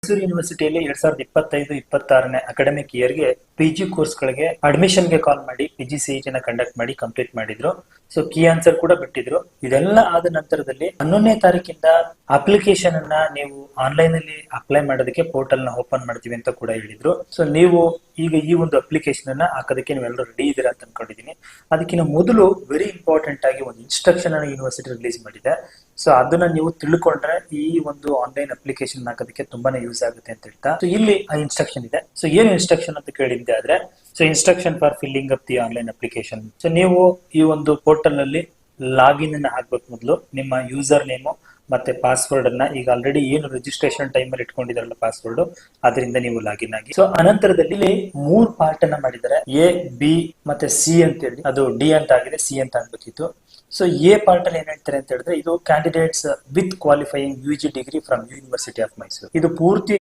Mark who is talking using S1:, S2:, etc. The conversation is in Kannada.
S1: ಮೈಸೂರು ಯೂನಿವರ್ಸಿಟಿಯಲ್ಲಿ 2025-26ನೇ ಅಕಾಡೆಮಿಕ್ ಇಯರ್ಗೆ PG ಕೋರ್ಸ್ಗಳಿಗೆ ಅಡ್ಮಿಷನ್ಗೆ ಕಾಲ್ ಮಾಡಿ PGCET ನ ಕಂಡಕ್ಟ್ ಮಾಡಿ ಕಂಪ್ಲೀಟ್ ಮಾಡಿದ್ರು. ಸೊ ಕೀ ಆನ್ಸರ್ ಕೂಡ ಬಿಟ್ಟಿದ್ರು. ಇದೆಲ್ಲ ಆದ ನಂತರದಲ್ಲಿ 11ನೇ ತಾರೀಕಿಂದ ಅಪ್ಲಿಕೇಶನ್ ಅನ್ನ ನೀವು ಆನ್ಲೈನ್ ಅಲ್ಲಿ ಅಪ್ಲೈ ಮಾಡೋದಕ್ಕೆ ಪೋರ್ಟಲ್ ನ ಓಪನ್ ಮಾಡ್ತೀವಿ ಅಂತ ಕೂಡ ಹೇಳಿದ್ರು. ಸೊ ನೀವು ಈಗ ಈ ಒಂದು ಅಪ್ಲಿಕೇಶನ್ ಅನ್ನ ಹಾಕೋದಕ್ಕೆ ನೀವೆಲ್ಲರೂ ರೆಡಿ ಇದ್ದೀರಾ ಅಂತ ಅನ್ಕೊಂಡಿದೀನಿ. ಅದಕ್ಕಿಂತ ಮೊದಲು ವೆರಿ ಇಂಪಾರ್ಟೆಂಟ್ ಆಗಿ ಒಂದು ಇನ್ಸ್ಟ್ರಕ್ಷನ್ ಅನ್ನು ಯೂನಿವರ್ಸಿಟಿ ರಿಲೀಸ್ ಮಾಡಿದೆ. ಸೊ ಅದನ್ನ ನೀವು ತಿಳ್ಕೊಂಡ್ರೆ ಈ ಒಂದು ಆನ್ಲೈನ್ ಅಪ್ಲಿಕೇಶನ್ ಹಾಕೋದಕ್ಕೆ ತುಂಬಾನೇ ಯೂಸ್ ಆಗುತ್ತೆ ಅಂತ ಹೇಳ್ತಾ. ಸೊ ಇಲ್ಲಿ ಆ ಇನ್ಸ್ಟ್ರಕ್ಷನ್ ಇದೆ. ಸೊ ಏನು ಇನ್ಸ್ಟ್ರಕ್ಷನ್ ಅಂತ ಕೇಳಿದ್ದೆ ಆದ್ರೆ, so instruction for filling up the online application. So ನೀವು ಈ ಒಂದು ಪೋರ್ಟಲ್ ನಲ್ಲಿ ಲಾಗಿನ್ ಅನ್ನ ಹಾಕ್ಬೇಕು. ಮೊದಲು ನಿಮ್ಮ ಯೂಸರ್ ನೇಮು ಮತ್ತೆ ಪಾಸ್ವರ್ಡ್ ಅನ್ನ ಈಗ ಆಲ್ರೆಡಿ ಏನು ರಿಜಿಸ್ಟ್ರೇಷನ್ ಟೈಮ್ ಅಲ್ಲಿ ಇಟ್ಕೊಂಡಿದಾರಲ್ಲ ಪಾಸ್ವರ್ಡ್, ಅದರಿಂದ ನೀವು ಲಾಗಿನ್ ಆಗಿ. ಸೊ ಅನಂತರದಲ್ಲಿ ಇಲ್ಲಿ 3 ಪಾರ್ಟ್ ಅನ್ನ ಮಾಡಿದ್ದಾರೆ. A, B ಮತ್ತೆ C ಅಂತ ಹೇಳಿ. ಅದು D ಅಂತ ಆಗಿದೆ, C ಅಂತ ಆಗ್ಬೇಕಿತ್ತು. ಸೊ ಎ ಪಾರ್ಟ್ ಅಲ್ಲಿ ಏನ್ ಹೇಳ್ತಾರೆ ಅಂತ ಹೇಳಿದ್ರೆ, ಇದು candidates with qualifying UG degree from university of Mysuru. ಇದು ಪೂರ್ತಿ